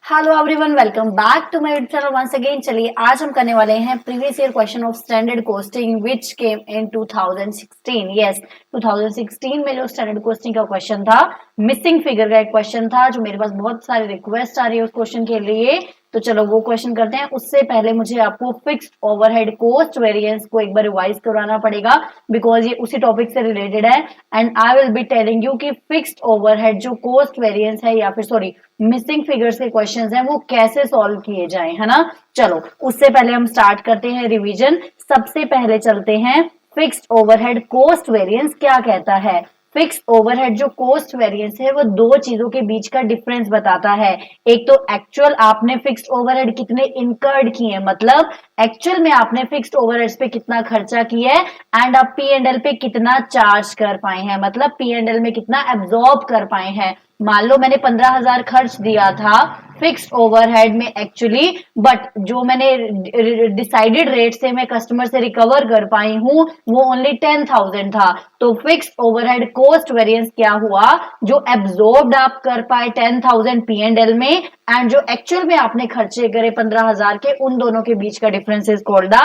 Hello everyone, welcome back to my YouTube channel once again. चलिए आज हम करने वाले हैं previous year question of standard costing which came in 2016। Yes, 2016 में जो स्टैंडर्ड कोस्टिंग का क्वेश्चन था, मिसिंग फिगर का एक क्वेश्चन था, जो मेरे पास बहुत सारी रिक्वेस्ट आ रही है उस क्वेश्चन के लिए। तो चलो वो क्वेश्चन करते हैं। उससे पहले मुझे आपको फिक्स्ड ओवरहेड कोस्ट वेरिएंस को एक बार रिवाइज करवाना पड़ेगा, बिकॉज ये उसी टॉपिक से रिलेटेड है। And I will be telling you कि फिक्स्ड ओवरहेड जो कोस्ट वेरिएंस है, या फिर सॉरी मिसिंग फिगर्स के क्वेश्चंस हैं, वो कैसे सॉल्व किए जाएं, है ना। चलो उससे पहले हम स्टार्ट करते हैं रिवीजन। सबसे पहले चलते हैं फिक्स्ड ओवरहेड कोस्ट वेरिएंस क्या कहता है। फिक्स्ड ओवरहेड जो कोस्ट वेरिएंस है वो दो चीजों के बीच का डिफरेंस बताता है। एक तो एक्चुअल आपने फिक्स्ड ओवरहेड कितने इनकर्ड किए हैं, मतलब एक्चुअल में आपने फिक्स्ड ओवरहेड्स पे कितना खर्चा किया है, एंड आप पी एंड एल पे कितना चार्ज कर पाए हैं, मतलब पी एंड एल में कितना एब्जॉर्ब कर पाए हैं। मान लो मैंने 15,000 खर्च दिया था फिक्स्ड ओवरहेड में एक्चुअली, बट जो मैंने डिसाइडेड रेट से मैं कस्टमर से रिकवर कर पाई हूं वो ओनली 10,000 था। तो फिक्स्ड ओवरहेड कोस्ट वेरिएंस क्या हुआ, जो एब्जॉर्ब्ड आप कर पाए 10,000 पी एंड एल में, एंड जो एक्चुअल में आपने खर्चे करे 15,000 के, उन दोनों के बीच का difference is called the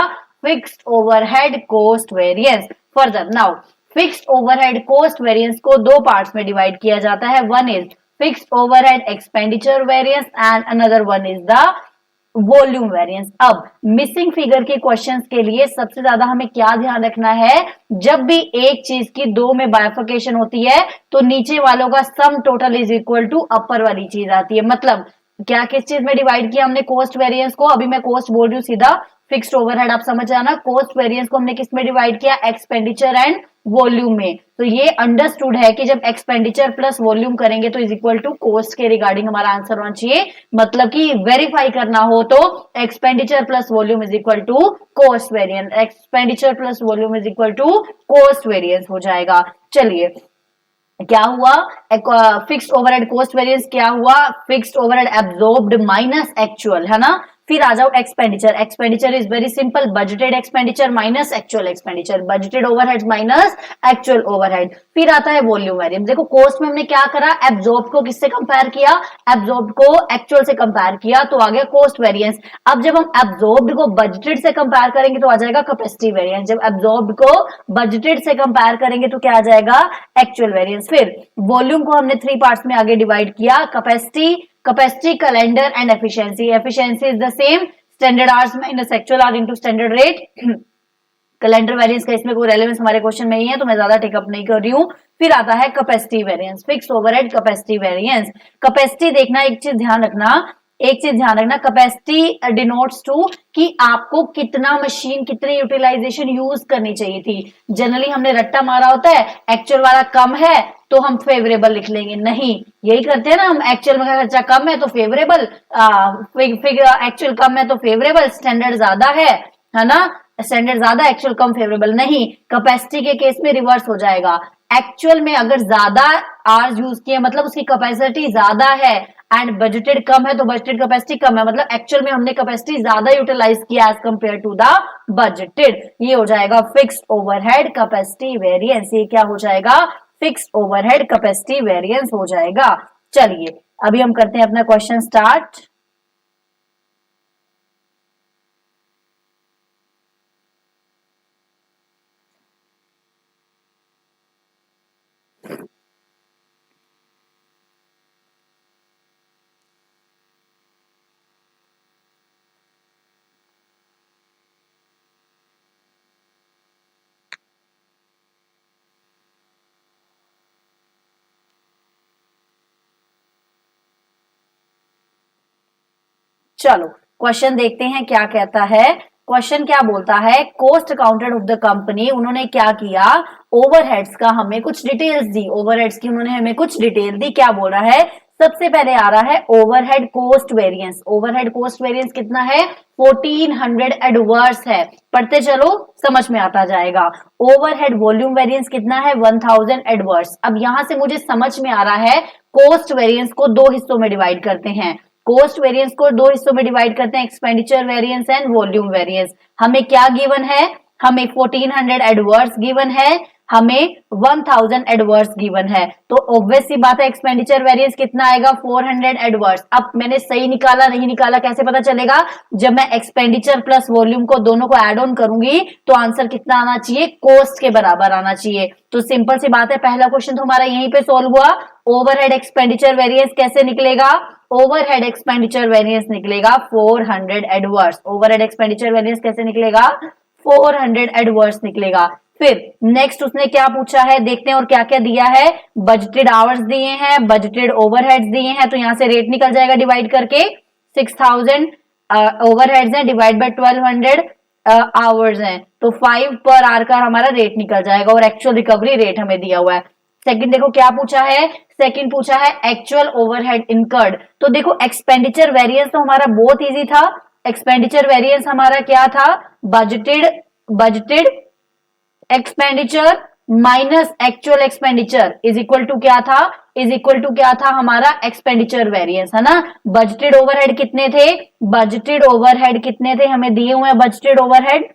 fixed overhead cost variance. Further now fixed overhead cost variance को दो पार्ट्स में डिवाइड किया जाता है। One is fixed overhead expenditure variance and another one is the volume variance. अब मिसिंग फिगर के questions के लिए सबसे ज्यादा हमें क्या ध्यान रखना है, जब भी एक चीज की दो में बाइफर्केशन होती है तो नीचे वालों का sum total is equal to upper वाली चीज आती है। मतलब क्या किस चीज में डिवाइड किया हमने कोस्ट वेरिएंस को, अभी मैं कोस्ट बोल रही हूँ सीधा, फिक्स्ड ओवरहेड आप समझ जाना। कोस्ट वेरिएंस को हमने किस में डिवाइड किया, एक्सपेंडिचर एंड वॉल्यूम में। तो ये अंडरस्टूड है कि जब एक्सपेंडिचर प्लस वॉल्यूम करेंगे तो इज इक्वल टू कोस्ट के रिगार्डिंग हमारा आंसर होना चाहिए। मतलब कि वेरीफाई करना हो तो expenditure plus volume is equal to cost variance, expenditure plus volume is equal to cost variance हो जाएगा। चलिए क्या हुआ, फिक्स्ड ओवरहेड कोस्ट वेरिएंस क्या हुआ, fixed overhead absorbed minus actual, है ना। फिर आ जाओ expenditure. Expenditure is very simple, budgeted expenditure minus actual expenditure, budgeted overhead minus actual overhead. फिर आता है वॉल्यूम वेरिएंस। देखो कोस्ट में हमने क्या करा, एब्जॉर्ब को किससे कंपेयर किया, एब्जॉर्ब को एक्चुअल से कंपेयर किया, तो आ गया कोस्ट वेरिएंस। अब जब हम एब्जॉर्ब को बजटेड से कंपेयर करेंगे तो आ जाएगा कैपेसिटी वेरिएंस। जब एब्जॉर्ब को बजटेड से कंपेयर करेंगे तो क्या आ जाएगा, एक्चुअल वेरिएंस। फिर वॉल्यूम को हमने थ्री पार्ट्स में आगे डिवाइड किया, capacity, calendar and efficiency. Efficiency is the same, standard hours minus actual our into standard rate. Calendar variance का इसमें कोई रेलेवेंस हमारे क्वेश्चन में ही है तो मैं ज्यादा टेकअप नहीं कर रही हूँ। फिर आता है capacity variance, fixed overhead capacity variance. Capacity देखना, एक चीज ध्यान रखना, कैपेसिटी डिनोट्स टू कि आपको कितना मशीन, कितनी यूटिलाइजेशन यूज करनी चाहिए थी। जनरली हमने रट्टा मारा होता है, एक्चुअल वाला कम है तो हम फेवरेबल लिख लेंगे, नहीं यही करते हैं ना हम, एक्चुअल में खर्चा कम है तो फेवरेबल, एक्चुअल कम है तो फेवरेबल, स्टैंडर्ड ज्यादा है ना, स्टैंडर्ड ज्यादा एक्चुअल कम फेवरेबल। नहीं, कैपेसिटी के केस में रिवर्स हो जाएगा। एक्चुअल में अगर ज्यादा आवर्स यूज किए मतलब उसकी कैपेसिटी ज्यादा है, एंड बजटेड कम है तो बजटेड कैपेसिटी कम है, मतलब एक्चुअल में हमने कैपेसिटी ज्यादा यूटिलाइज किया as compare to the budgeted. ये हो जाएगा फिक्स्ड ओवरहेड कैपेसिटी वेरिएंस। ये क्या हो जाएगा, फिक्स्ड ओवरहेड कैपेसिटी वेरिएंस हो जाएगा। चलिए अभी हम करते हैं अपना क्वेश्चन स्टार्ट। चलो क्वेश्चन देखते हैं क्या कहता है। क्वेश्चन क्या बोलता है, cost accountant of the company, उन्होंने क्या किया, ओवरहेड्स का हमें कुछ डिटेल्स दी, ओवरहेड्स की उन्होंने हमें कुछ डिटेल दी। क्या बोल रहा है, सबसे पहले आ रहा है overhead cost variance. Overhead cost variance कितना है, 1400 एडवर्स है, पढ़ते चलो समझ में आता जाएगा। ओवरहेड वॉल्यूम वेरिएंस कितना है, 1000 एडवर्स। अब यहां से मुझे समझ में आ रहा है कोस्ट वेरिएंस को दो हिस्सों में डिवाइड करते हैं, कोस्ट वेरिएंस को दो हिस्सों में डिवाइड करते हैं, expenditure variance and volume variance. हमें क्या गिवन है, हमें 1400 एडवर्स गिवन है, हमें 1000 एडवर्स गिवन है, तो ऑब्वियस सी बात है एक्सपेंडिचर वेरिएंस कितना आएगा 400 एडवर्स। अब मैंने सही निकाला नहीं निकाला कैसे पता चलेगा, जब मैं एक्सपेंडिचर प्लस वॉल्यूम को दोनों को ऐड ऑन करूंगी तो आंसर कितना आना चाहिए, कॉस्ट के बराबर आना चाहिए। तो सिंपल सी बात है, पहला क्वेश्चन तो हमारा यहीं पे सोल्व हुआ। ओवरहेड एक्सपेंडिचर वेरिएंस कैसे निकलेगा, ओवरहेड एक्सपेंडिचर वेरिएंस निकलेगा 400 एडवर्स। ओवरहेड एक्सपेंडिचर वेरिएंस कैसे निकलेगा, 400 एडवर्स निकलेगा। फिर नेक्स्ट उसने क्या पूछा है देखते हैं, और क्या क्या दिया है, बजटेड आवर्स दिए हैं, बजटेड ओवरहेड्स दिए हैं, तो यहां से रेट निकल जाएगा डिवाइड करके, 6000 ओवरहेड्स हैं डिवाइड बाय 1200 आवर्स हैं, तो 5 पर आवर का हमारा रेट निकल जाएगा, और एक्चुअल रिकवरी रेट हमें दिया हुआ है। सेकंड देखो क्या पूछा है, सेकंड पूछा है एक्चुअल ओवरहेड इनकर्ड। तो देखो एक्सपेंडिचर वेरिएंस तो हमारा बहुत इजी था, एक्सपेंडिचर वेरिएंस हमारा क्या था, budgeted expenditure minus actual expenditure is equal to क्या था, इज इक्वल टू क्या था हमारा एक्सपेंडिचर वेरिएंस, है ना। बजटेड ओवरहेड कितने थे, बजटेड ओवरहेड कितने थे हमें दिए हुए हैं, बजटेड ओवरहेड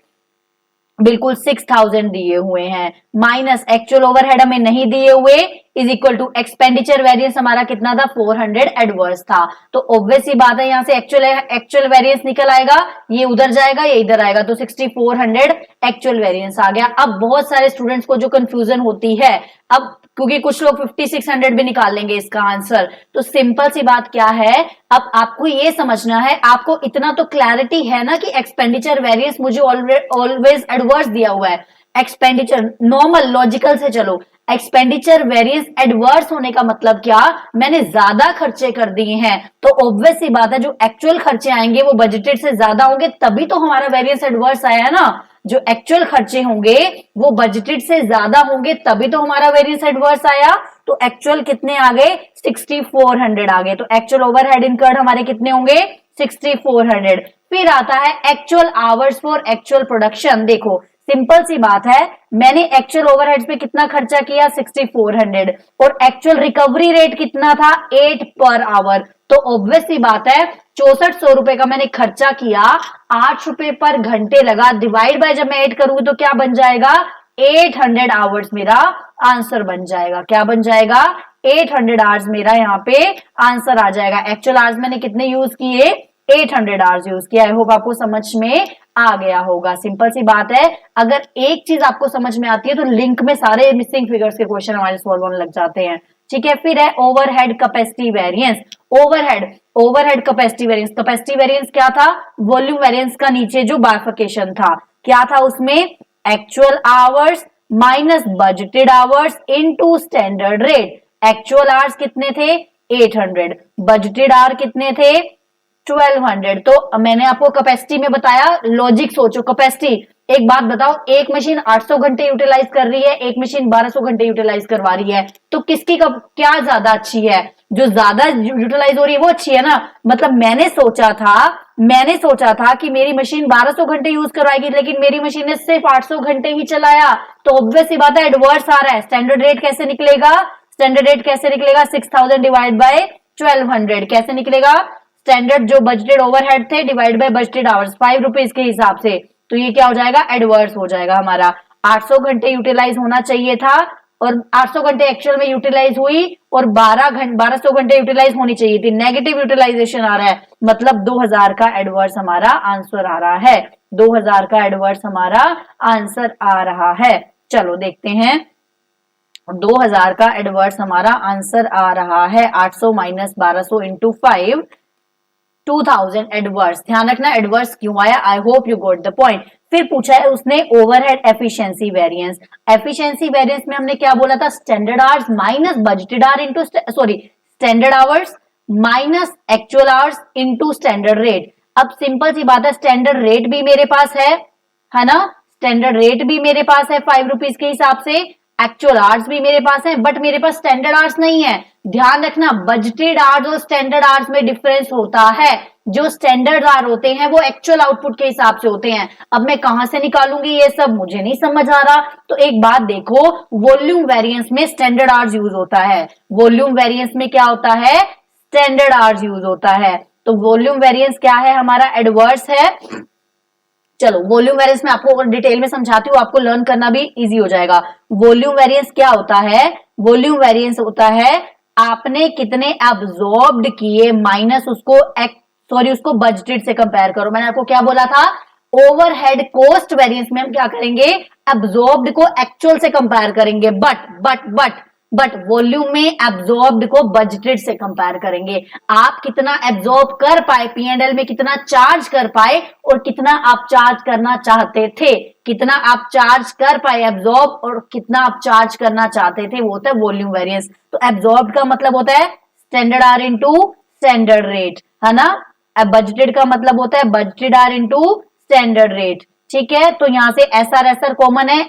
बिल्कुल 6000 दिए हुए हैं, माइनस एक्चुअल ओवरहेड हमें नहीं दिए हुए, is equal to expenditure variance हमारा कितना था 400 एडवर्स था। तो ऑब्वियस ही बात है यहां से एक्चुअल वेरिएंस निकल आएगा, ये उधर जाएगा ये इधर आएगा, तो 6400 एक्चुअल वेरिएंस आ गया। अब बहुत सारे स्टूडेंट्स को जो कंफ्यूजन होती है, अब क्योंकि कुछ लोग 5600 भी निकाल लेंगे इसका आंसर, तो सिंपल सी बात क्या है, अब आपको ये समझना है, आपको इतना तो क्लैरिटी है ना कि एक्सपेंडिचर वेरिएंस मुझे ऑलवेज एडवर्स दिया हुआ है, एक्सपेंडिचर नॉर्मल लॉजिकल से चलो, एक्सपेंडिचर वेरिएंस एडवर्स होने का मतलब क्या, मैंने ज्यादा खर्चे कर दिए हैं, तो ऑब्वियस सी बात है जो एक्चुअल खर्चे आएंगे वो बजटेड से ज्यादा होंगे, तभी तो हमारा वेरिएंस एडवर्स आया है ना। जो एक्चुअल खर्चे होंगे वो बजटेड से ज्यादा होंगे तभी तो हमारा वेरिएंस एडवर्स आया। तो एक्चुअल कितने आ गए, 6400 आ गए, तो एक्चुअल ओवरहेड इनकर्ड हमारे कितने होंगे, 6400। फिर आता है actual hours for actual production. देखो सिंपल सी बात है, मैंने एक्चुअल ओवरहेड्स पे कितना खर्चा किया 6400, और एक्चुअल रिकवरी रेट कितना था 8 पर आवर, तो ऑब्वियस सी बात है 6400 रुपए का मैंने खर्चा किया, 8 रुपए पर घंटे लगा, डिवाइड बाय जब मैं ऐड करूंगी तो क्या बन जाएगा, 800 आवर्स मेरा आंसर बन जाएगा। क्या बन जाएगा, 800 आवर्स मेरा यहाँ पे आंसर आ जाएगा। एक्चुअल आवर्स मैंने कितने यूज किए, 800 आवर्स यूज किया। आई होप आपको समझ में आ गया होगा। सिंपल सी बात है, अगर एक चीज आपको समझ में आती है तो लिंक में सारे मिसिंग फिगर्स के क्वेश्चन हमारे सॉल्व होने लग जाते हैं। ठीक है, फिर है overhead capacity variance. Overhead capacity variance, capacity variance क्या था, वॉल्यूम वेरिएंस का नीचे जो बाइफर्केशन था, क्या था उसमें, actual hours minus budgeted hours into standard rate. Actual hours कितने थे 800, बजटेड आवर कितने थे 1200। तो मैंने आपको कैपेसिटी में बताया, लॉजिक सोचो, कैपेसिटी, एक बात बताओ, एक मशीन 800 घंटे यूटिलाइज कर रही है, एक मशीन 1200 घंटे यूटिलाइज करवा रही है, तो किसकी क्या ज्यादा अच्छी है, जो ज्यादा यूटिलाइज हो रही है वो अच्छी है ना। मतलब मैंने सोचा था कि मेरी मशीन 1200 घंटे यूज करवाएगी, लेकिन मेरी मशीन ने सिर्फ 800 घंटे ही चलाया, तो ऑब्वियस सी बात है एडवर्स आ रहा है। स्टैंडर्ड रेट कैसे निकलेगा, 6000 डिवाइड बाय 1200 कैसे निकलेगा, स्टैंडर्ड जो बजटेड ओवरहेड थे divide by budgeted hours 5 rupees के हिसाब से, तो ये क्या हो जाएगा, एडवर्स हो जाएगा हमारा। 800 घंटे यूटिलाइज होना चाहिए था और 800 घंटे एक्चुअल में यूटिलाइज हुई, और 1200 घंटे यूटिलाइज होनी चाहिए थी, नेगेटिव यूटिलाइजेशन आ रहा है, मतलब 2000 का एडवर्स हमारा आंसर आ रहा है। 2000 का एडवर्स हमारा आंसर आ रहा है। चलो देखते हैं, 2000 का एडवर्स हमारा आंसर आ रहा है। 800 माइनस 1200 इंटू 5, 2000 एडवर्स। ध्यान रखना एडवर्स क्यों आया, I hope you got the point. फिर पूछा है उसने overhead efficiency variance. Efficiency variance में हमने क्या बोला था, standard hours minus budgeted our into standard hours minus actual hours into standard rate. अब सिंपल सी बात है, स्टैंडर्ड रेट भी मेरे पास है ना, स्टैंडर्ड रेट भी मेरे पास है 5 रुपीज के हिसाब से, एक्चुअल आवर्स भी मेरे पास है, बट मेरे पास स्टैंडर्ड आवर्स नहीं है। ध्यान रखना बजटेड आवर्स और स्टैंडर्ड आवर्स में डिफरेंस होता है। जो स्टैंडर्ड आवर होते हैं वो एक्चुअल आउटपुट के हिसाब से होते हैं। अब मैं कहां से निकालूंगी ये सब, मुझे नहीं समझ आ रहा। तो एक बात देखो, वॉल्यूम वेरिएंस में स्टैंडर्ड आवर्स यूज होता है, वॉल्यूम वेरिएंस में क्या होता है, स्टैंडर्ड आवर्स यूज होता है। तो वॉल्यूम वेरिएंस क्या है हमारा, एडवर्स है। चलो वॉल्यूम वेरिएंस में आपको डिटेल में समझाती हूँ, आपको लर्न करना भी इजी हो जाएगा। वॉल्यूम वेरिएंस क्या होता है? वॉल्यूम वेरिएंस होता है आपने कितने एब्जॉर्ब्ड किए माइनस उसको उसको बजटेड से कंपेयर करो। मैंने आपको क्या बोला था? ओवरहेड कॉस्ट वेरिएंस में हम क्या करेंगे? एब्जॉर्ब्ड को एक्चुअल से कंपेयर करेंगे, बट वॉल्यूम में एब्जॉर्ब्ड को बजटेड से कंपेयर करेंगे। आप कितना एब्जॉर्ब कर पाए, P&L में कितना चार्ज कर पाए और कितना आप चार्ज करना चाहते थे, कितना आप चार्ज कर पाए एब्जॉर्ब और कितना आप चार्ज करना चाहते थे, वो होता है वॉल्यूम वेरिएंस। तो एब्जॉर्ब का मतलब होता है standard R into standard rate, है ना। बजटेड का मतलब होता है budgeted R into standard rate, ठीक है। तो यहां से एसआर एसआर कॉमन है,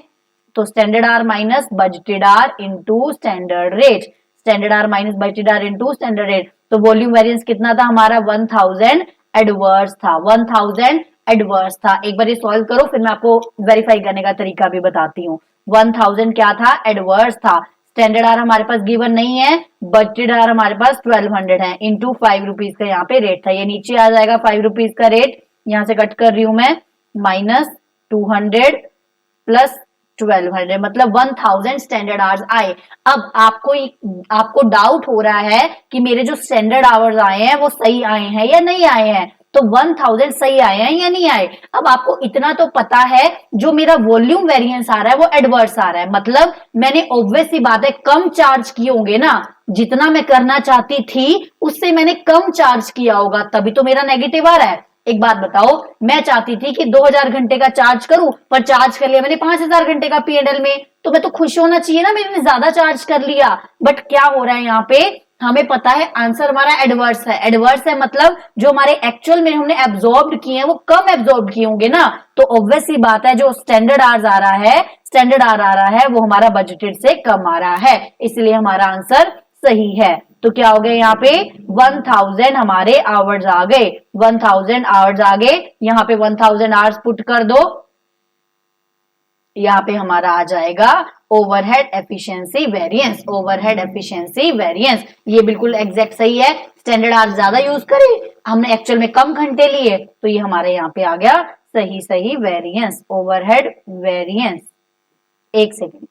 तो standard R minus budgeted R into standard rate, standard R minus budgeted R into standard rate. तो वॉल्यूम वेरिएंस कितना था हमारा? 1000 एडवर्स था, 1000 एडवर्स था। एक बार ये सॉल्व करो, फिर मैं आपको वेरीफाई करने का तरीका भी बताती हूँ। 1000 क्या था? एडवर्स था। स्टैंडर्ड आर हमारे पास गिवन नहीं है, बजटेड आर हमारे पास 1200 है, इंटू 5 रुपीज का यहाँ पे रेट था। ये नीचे आ जाएगा 5 रुपीज का रेट, यहां से कट कर रही हूं मैं, माइनस 200 प्लस 1200, मतलब 1000 स्टैंडर्ड आवर्स आए। अब आपको डाउट हो रहा है कि मेरे जो स्टैंडर्ड आवर्स आए हैं वो सही आए हैं या नहीं आए हैं, तो 1000 सही आए हैं या नहीं आए। अब आपको इतना तो पता है जो मेरा वॉल्यूम वेरिएंस आ रहा है वो एडवर्स आ रहा है, मतलब मैंने ऑब्वियस सी बात है कम चार्ज किए होंगे ना, जितना मैं करना चाहती थी उससे मैंने कम चार्ज किया होगा, तभी तो मेरा नेगेटिव आ रहा है। एक बात बताओ, मैं चाहती थी कि 2000 घंटे का चार्ज करूं, पर चार्ज कर लिया मैंने 5000 घंटे का P&L में, तो मैं तो खुश होना चाहिए ना, मैंने ज्यादा चार्ज कर लिया। बट क्या हो रहा है यहाँ पे, हमें पता है आंसर हमारा एडवर्स है। एडवर्स है मतलब जो हमारे एक्चुअल में हमने एब्जॉर्ब किए हैं वो कम एब्जॉर्ब किए होंगे ना, तो ऑब्वियस सी बात है जो स्टैंडर्ड आर्स आ रहा है, स्टैंडर्ड आर आ रहा है वो हमारा बजटेड से कम आ रहा है, इसलिए हमारा आंसर सही है। तो क्या हो गया यहाँ पे 1000 हमारे आवर्स आ गए, 1000 आवर्स आ गए, यहाँ पे 1000 आवर्स पुट कर दो, यहाँ पे हमारा आ जाएगा overhead efficiency variance, overhead efficiency variance. ये बिल्कुल एग्जैक्ट सही है, स्टैंडर्ड आवर्स ज्यादा यूज करे, हमने एक्चुअल में कम घंटे लिए, तो ये हमारे यहाँ पे आ गया सही वेरिएंस, ओवरहेड वेरिएंस। एक सेकेंड,